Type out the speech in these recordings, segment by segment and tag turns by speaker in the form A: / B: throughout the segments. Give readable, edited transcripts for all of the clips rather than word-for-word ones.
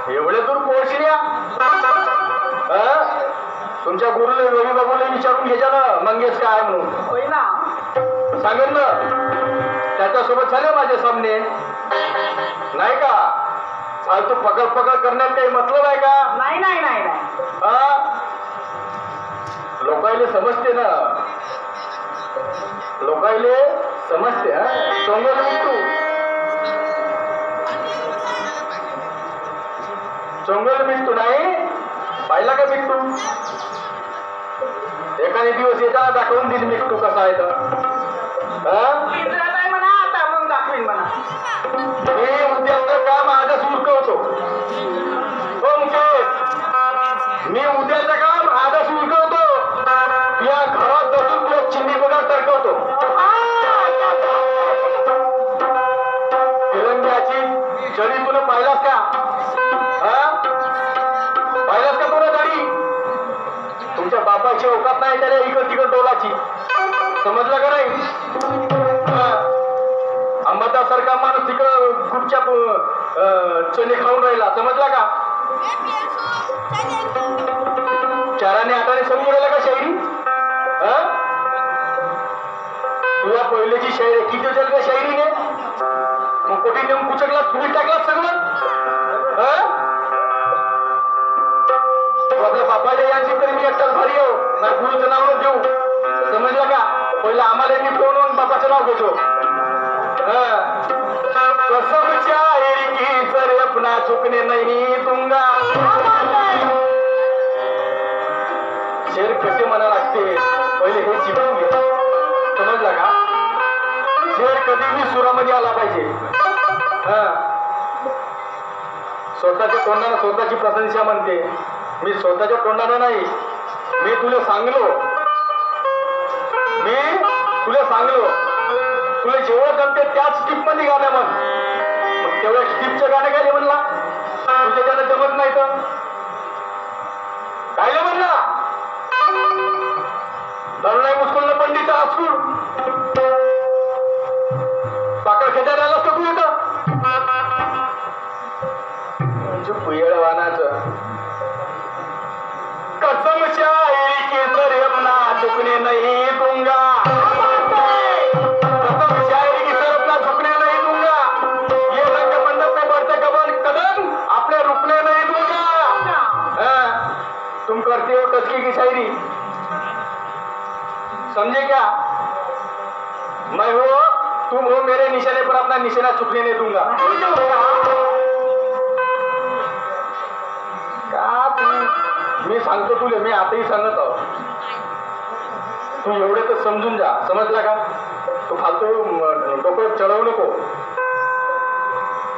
A: एवढे दूर पोहोचल्या तुमच्या गुरुले रवी बाबूला विचारून घ्यायच्या ना मंगेश काय म्हणून
B: होय ना
A: सांगेल ना त्याच्यासोबत झाले माझे सामने नाही का फालतू पकड पकड करण्यात काही मतलब आहे का
B: नाही नाही नाही
A: लोकायले समजते ना लोकायले समजते चोंगल मिट्टू चोंगल मिट्टू नाही पाहिला का मिट्टू एखादी दिवस येता दाखवून देईल मिट्टू कसा आहे तर
B: म्हणा आता मग दाखवीन म्हणा
A: मी उद्याचं काम आजच उरकवतो हो मुकेश मी उद्याचं काम आजच उरकवतो या घरात बसून तुला चिंदी बघा टरकवतो तिरंग्याची जरी तुला पाहिलास का पाहिलास का तुला जरी तुमच्या बापाची औकात नाही त्याला इकड तिकड डोलाची समजलं का नाही अंबादासारखा माणूस तिकडं गुपच्या चणे खाऊन राहिला समजला का चाराने आठाने समजून राहिला का शायरी तुझ्या पहिल्याची शायरी किती जल का शायरीने मग कोठी नेऊन कुचकला चुलीत टाकला सगळं आपल्या बापाच्या यांची तरी मी एकटाच भारी हो ना गुरुचं नाव देऊ समजलं का पहिलं आम्हाला मी फोन बापाचं नाव घेतो कसम शायरी की सर अपना चुकने नहीं दूंगा शेर कसे म्हणा लागते पहिले हे शिकून घे समजला का शेर कधीही सुरामध्ये आला पाहिजे स्वतःच्या तोंडानं स्वतःची प्रशंसा म्हणते मी स्वतःच्या तोंडानं नाही मी तुला सांगलो तुला जेवढं जमते त्याच स्टिप मध्ये गाणं म्हण मग तेवढ्या स्टिपचं गाणं काय म्हणला तुझ्या त्यानं जमत नाही तर काय म्हणला दरुणाई मुस्कुल पंडित आसकूर पाकळ खेचायला आलास का तू येतं पुयळ वानाचं कसम शायरी के सर अपना झुकने नहीं दूंगा तुम करते हो कसकी की शायरी समझे क्या मैं हो तुम हो मेरे निशाने पर अपना निशाना चुकने नहीं दूंगा का तू मी सांगतो तुले मी आताही सांगत आहो तू एवढे तर समजून जा समजला का तू फालतू डोकं चढवू नको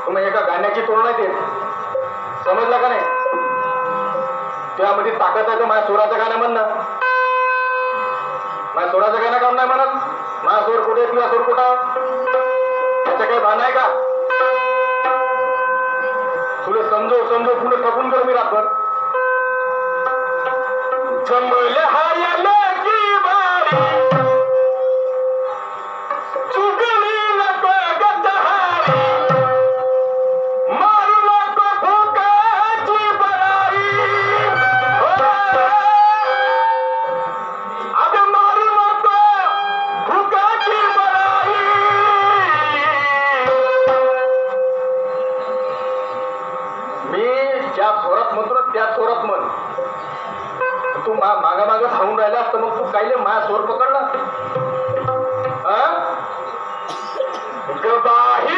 A: तुम्ही एका गाण्याची तुलना देत समजला का नाही त्यामध्ये ताकद आहे तर माझ्या सोराचं गाणं म्हणणं माझ्या सोराचं गाणं काम नाही म्हणत माझा सोर कुठे तुझा सोर कुठं त्याचं काही भान आहे का तुला समजव पुढे ठपून कर मी रातभर जमले हायले की बारी तू मागा माग धावून राहिला तर मग तू कायले माझा स्वर पकडला गबाही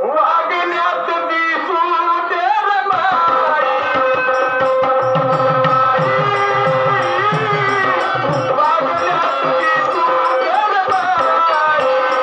A: वागण्यात दिसू दे रे बाई वागण्यात दिसू दे रे बाई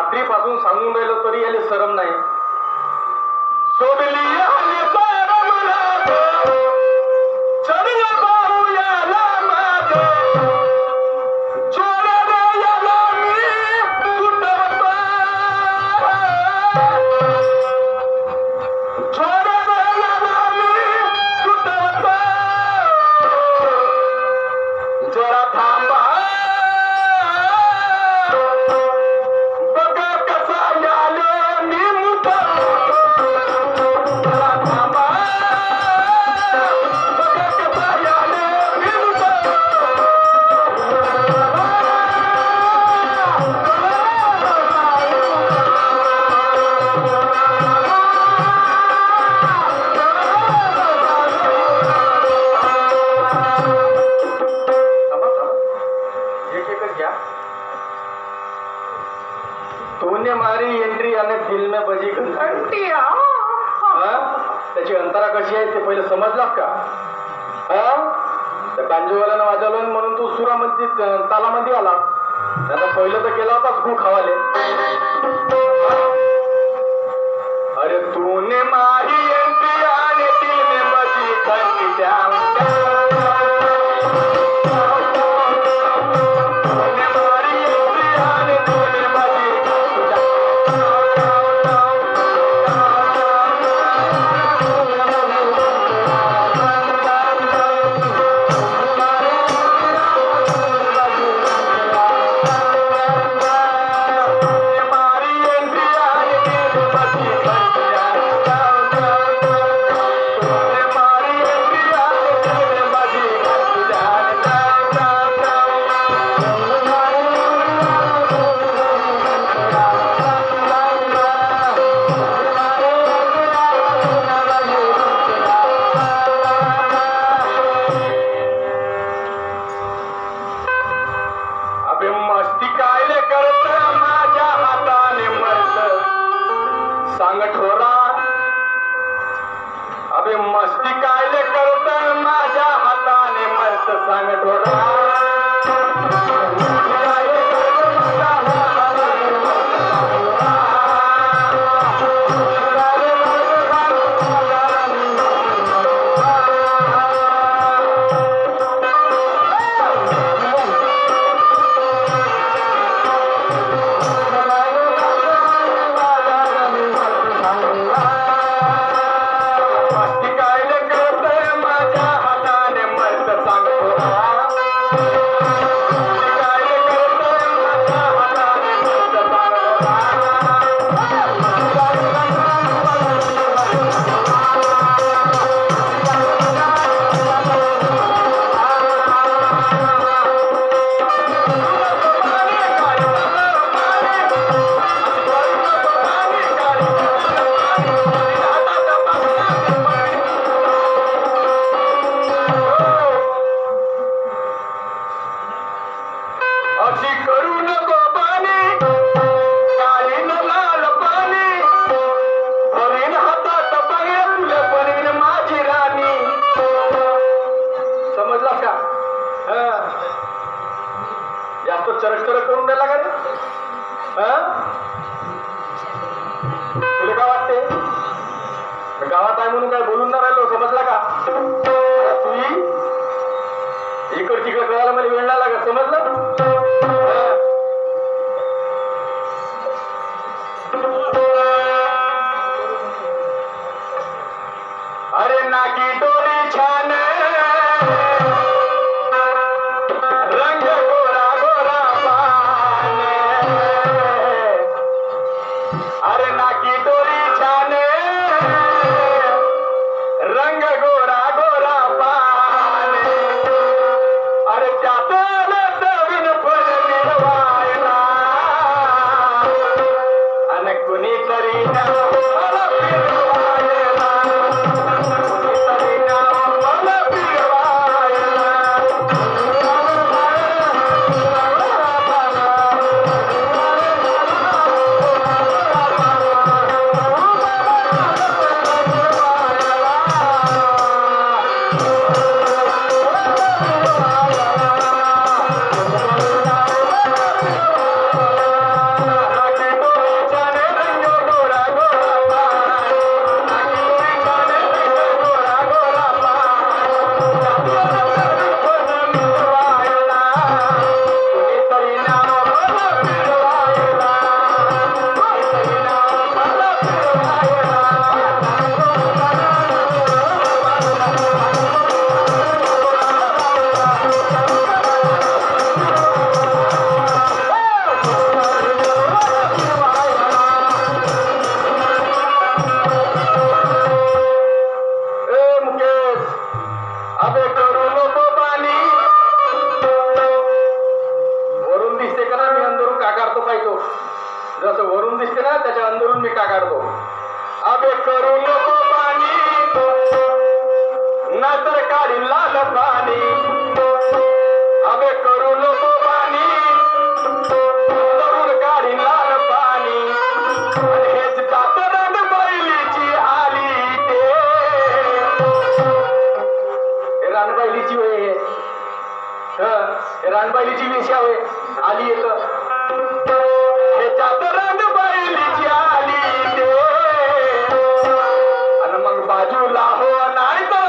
A: रात्रीपासून सांगून राहिलो तरी याले शरम नाही. सोडली आले शरम राग, चढले पाहू याला माझे, चोर रे याला मी सुटवतो, चोर रे याला मी सुटवतो, जरा थांबा बघा कसा याले मी मुठवतो, जरा थांबा बघा कसा याले मी मुठवतो. एक एकच घ्या. तूने मारी एंट्री आणि फिल्म बजी घंटी. त्याची अंतरा कशी आहे ते पहिलं समजलास का? त्या बांजूवाल्यानं वाजवलं म्हणून तू सुरामध्ये तालामध्ये आला. आता पहिलं तर केला होताच गु खावाले. अरे तूने मारी एंट्री आणि फिल्म बजी घंटी सांग ठोरा. अबे मस्ती कायले करत माझ्या हाताने मस्त सांग ठोरा. अशी करू नको पाणी काळीन लाल पाणी हरीण हातात पांगळ्या तुले बनवीन माझी राणी. समजला का? जास्त चरक चरक करून द्यायला का? तुला काय वाटते? गावात आहे म्हणून काय बोलून ना राहिलो. समजला का? तुम्ही इकड तिकडे करायला मला वेळ नाही लागत. समजलं? अरे नाकी डोरी छान रंग गोरा गोरा पान. अरे नाकी डोरी छान रंग गोरा गोरा होय रानबाईलीची वेश्या होय आली येत ह्याच्यात रानबाईलीची आली ते आणि मग बाजूला हो नाही तर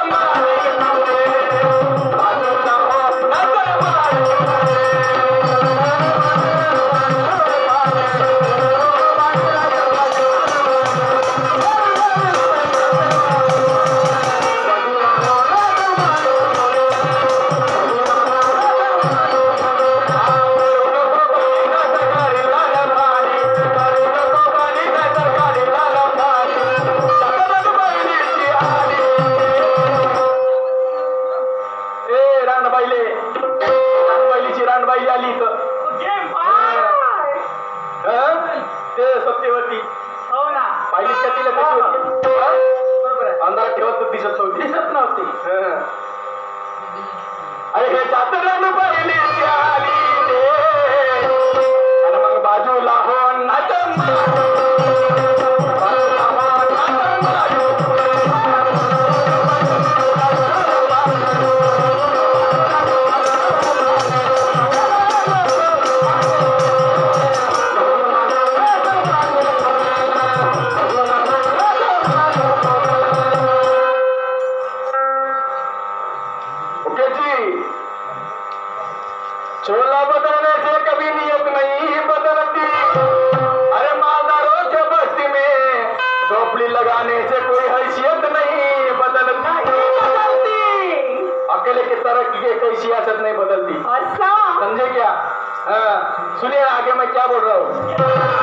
A: बाजूला हो नाही तर रानबाई आली इथं ते सत्यवती
B: हो ना
A: पाहिलीच का तिला कशी होती
B: बरोबर आहे
A: अंधारात ठेवत दिसत नव्हती अरे हे जात रानबाईली आली ते आणि मग बाजूला हो चोला बदलने से कभी नियत नहीं बदलती अरे मालदारों के बस्ती में झोपड़ी लगाने से कोई हैसियत नहीं बदलती अकेले की तरक्की की कोई सियासत नहीं बदलती
B: अच्छा
A: समझे क्या सुनिए आगे मैं क्या बोल रहा हूँ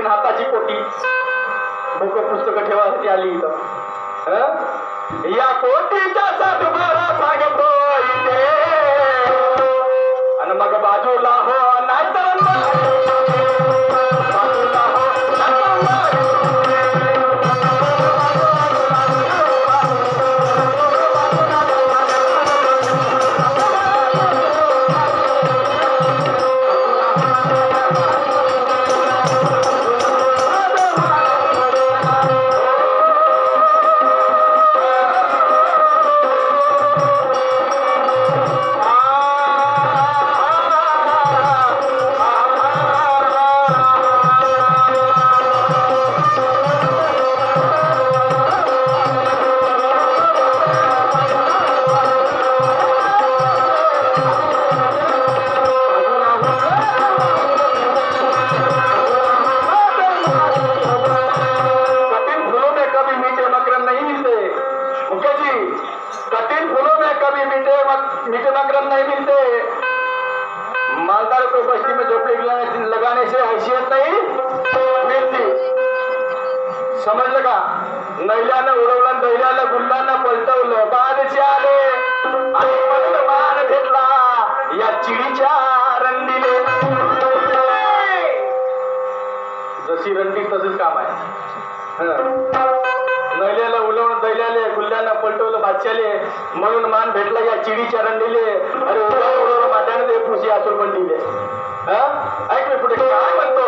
A: हाताची कोटी बुक पुस्तक ठेवायसाठी आली इथं या कोटीच्या सातबारा सांगतो इथे आणि मग बाजूला हो नाही तर बाजूला हो मीठे मकरंद नहीं मिलते मालदार को बस्ती में झोपड़ी लगाने से हैसियत नहीं मिलती समजलं का? नैल्यानं उडवलं, दैल्यानं गुल्लानं पलटवलं, बादचे आले आणि मस्त मान भेटला या चिडीच्या रंडीले. जशी रंडी तसंच काम आहे. नैल्याला उलवणं, दैल्याले गुल्ल्यानं पलटवलं, बादशाले म्हणून मान भेटला या चिडीच्या रंडीले. अरे उडवलं माट्यानं ते पुशी आसूर पण दिले. ऐक मी पुढे काय म्हणतो.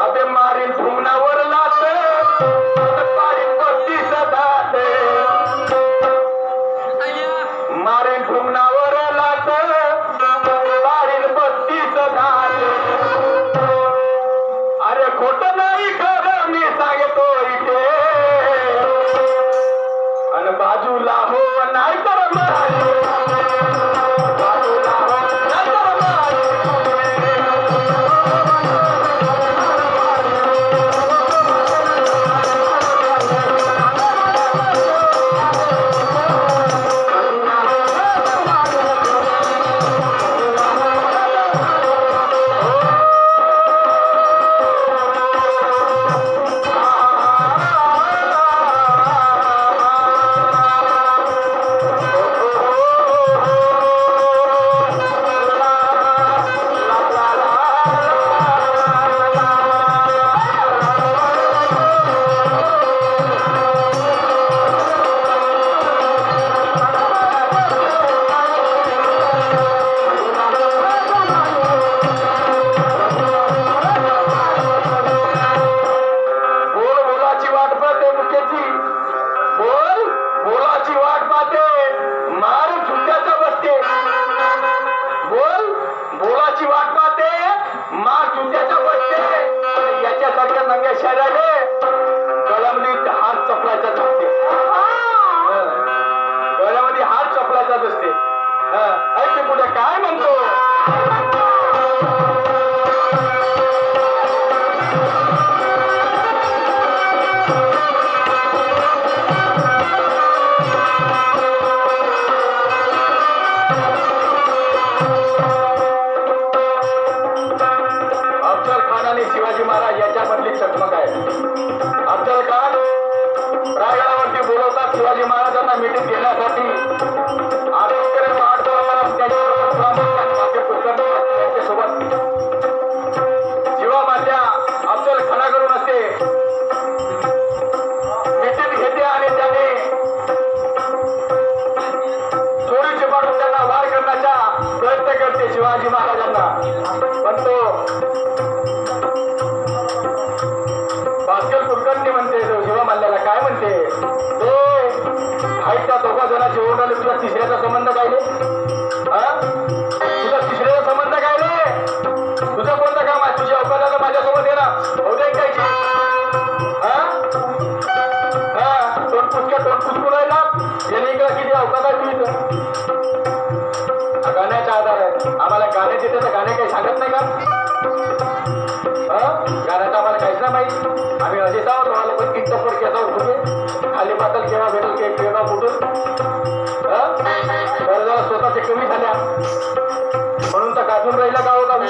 A: अबे मारीन भुमनावर लात पारी पत्ती सदाते. मारीन भुमनावर लात पारीन पत्ती सदाते. अरे खोट नाही खरं मी सांगतो इथे. आणि बाजूला हो नाही तर बाजूला हो नाही तर गळ्यामध्ये हात चपलायचा असते. ऐक पुढे काय म्हणतो. अफजल खान आणि शिवाजी महाराज याच्यामधली चकमक आहे. अफजल खान रायगडावरती बोलवतात शिवाजी महाराजांना मिठीत घेण्यासाठी. त्यांच्यासोबत जेव्हा माझ्या अफजल खानाकडून असते मिठीत घेते आणि त्याने चोरीचे पाडून त्यांना वार करण्याचा प्रयत्न करते शिवाजी महाराजांना. पण तो भास्कर कुलकर्णी म्हणते शिवा मल्ल्याला काय म्हणते ते आई त्या दोघा जणांचे ओढले. तुझा तिसऱ्याचा संबंध काय रे? तुझा तिसऱ्याचा संबंध काय रे? तुझं कोणतं काम आहे? तुझ्या अवकाशाला माझ्यासोबत ये ना. होते काय तोंड पुचकू राहिला. याने इकडं किती अवकाश आहे तू इथं. गाण्याचा आधार आहे. आम्हाला गाण्याचे त्याचं गाणे काही सांगत नाही का? गाण्याचं आम्हाला काहीच नाही माहिती. आम्ही असेच आहोत. तुम्हाला पण किती टप्पर केसा उठून खाली पातळ केव्हा भेटेल केव्हा फुटून बरं जरा स्वतःचे कमी झाल्या. गाजून राहिला गावोगावी.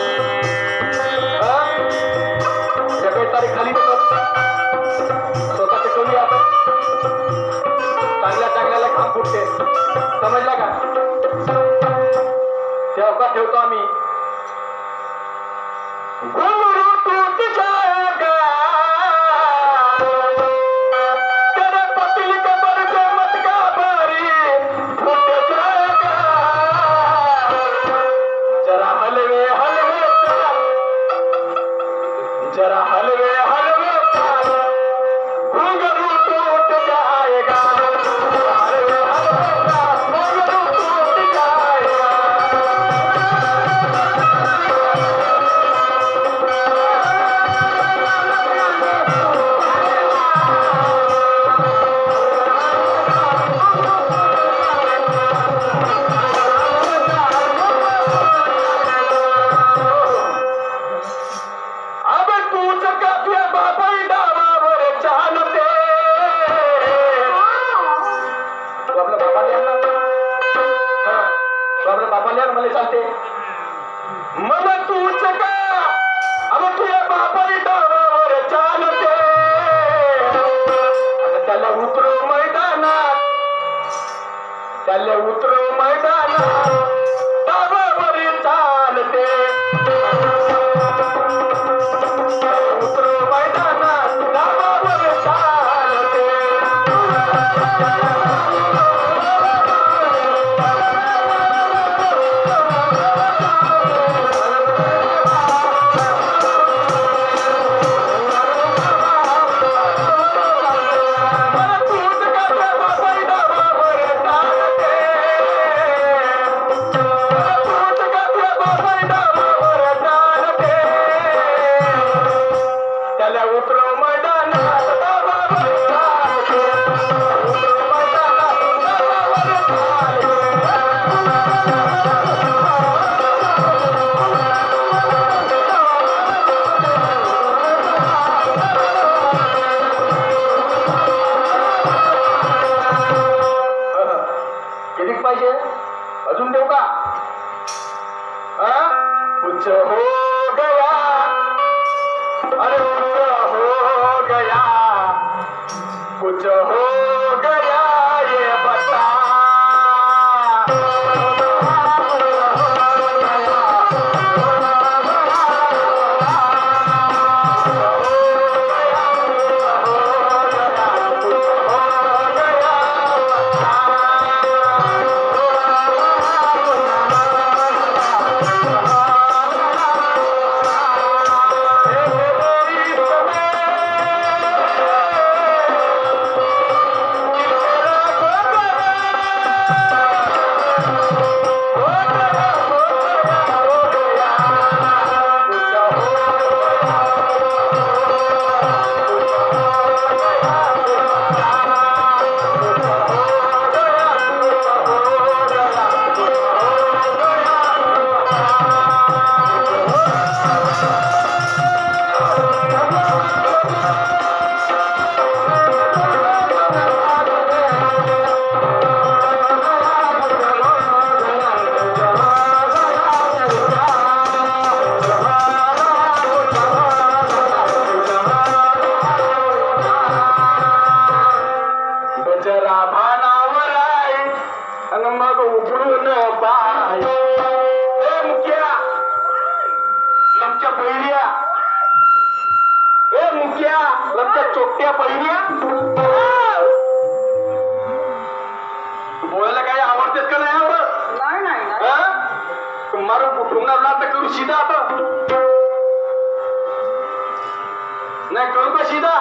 A: काही तारीख खाली स्वतःचे कमी आता चांगल्या चांगल्याला काम फुटते. समजला का? ते अवकाश ठेवतो आम्ही. घुंगरू टूट जाएगा तेरे पतली कमर पे मत घबराई फूट जाएगा जरा हलवे हलवे जरा हलवे हलवे घुंगरू टूट जाएगा हलवे हलवे घुंगरू टूट जाएगा. चालते मला तूच का अब तुझ्या बापाने डावावर चालते त्याला उतरव मैदानात त्याला उतरव मैदानात डावावर चालते उतरव मैदानात डावावर चालते. अजून देऊ का? कुछ हो गया अरे कुछ हो गया कुछ हो गया ये बता चोट्या पहिल्या बोलायला काही आवडतेस का नाही आवडत? नाही मारून कुठून करू सीधा आता नाही करू का सीधा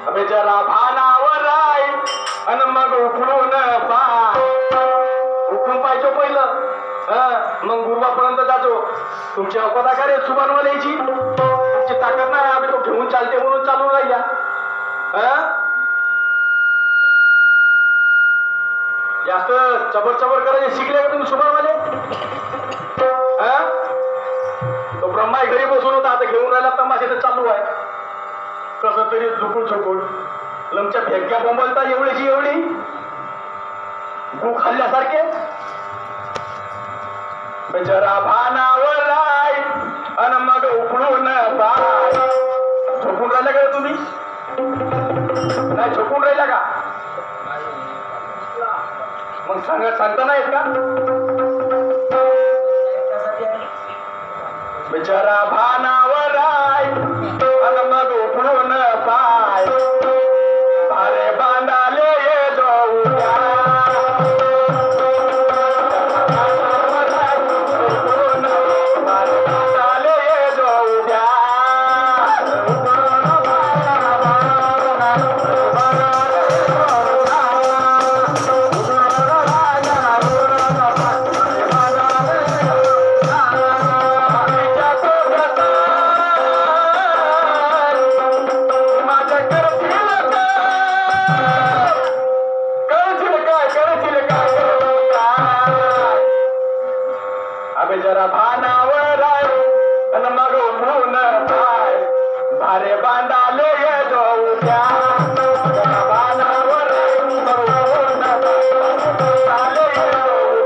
A: अबे जरा भानावर आहे आणि मग उठून पा उठून पाहिजे पहिलं मग गुरुवापर्यंत जातो. तुमची अवकात का रे सुभानवाल्याची तुमची ताकद नाही आम्ही तो घेऊन चालते म्हणून चालू राहिल्या. जास्त चबर चबर करायचे शिकले का तुम्ही सुभानवाले? तो ब्रह्मा घरी बसून होता आता घेऊन राहिला तमाशे तर चालू आहे कसं तरी झुकून झुकून लमच्या भेटक्या बोंबलता एवढीची एवढी गु खाल्ल्यासारखे जरा भानावर राय अन मग उकळून पाय. झोपून राहिला का तुम्ही? नाही झोपून राहिला का? मग सांगता नाहीत का? जरा भानावर राय अन मग उकळून पाय. भारे बांधाले जाऊया जरा भानावर आहे अन मग उठून पाय. भारे बांधाले जाऊया जरा भानावर आहे मग उठून बांधाले जाऊया.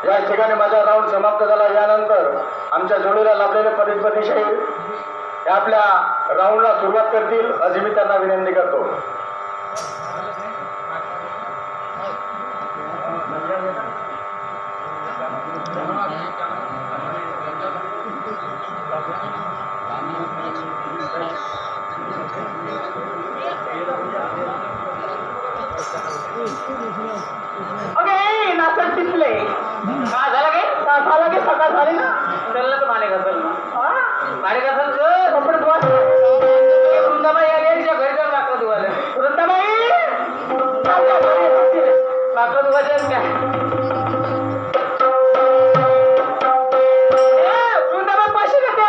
A: या ठिकाणी माझा राऊंड समाप्त झाला. यानंतर आमच्या जोडीला लाभलेले परिपतीशाही आपल्या राऊंडला सुरुवात करतील अशी मी त्यांना विनंती करतो.
B: अगे नाचत दिसले का झालं गे? झालं की सकाळ झाली ना. चल तर माने घासल माने घासल कपडे धुवा. वृंदाबाई आली आणि घरी जाऊन लाकडं धुवायला. वृंदाबाई लाकडं धुवायचे काय? वृंदाबाई पैसे देते.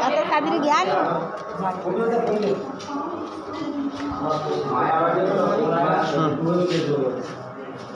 C: आता काहीतरी घ्या ना.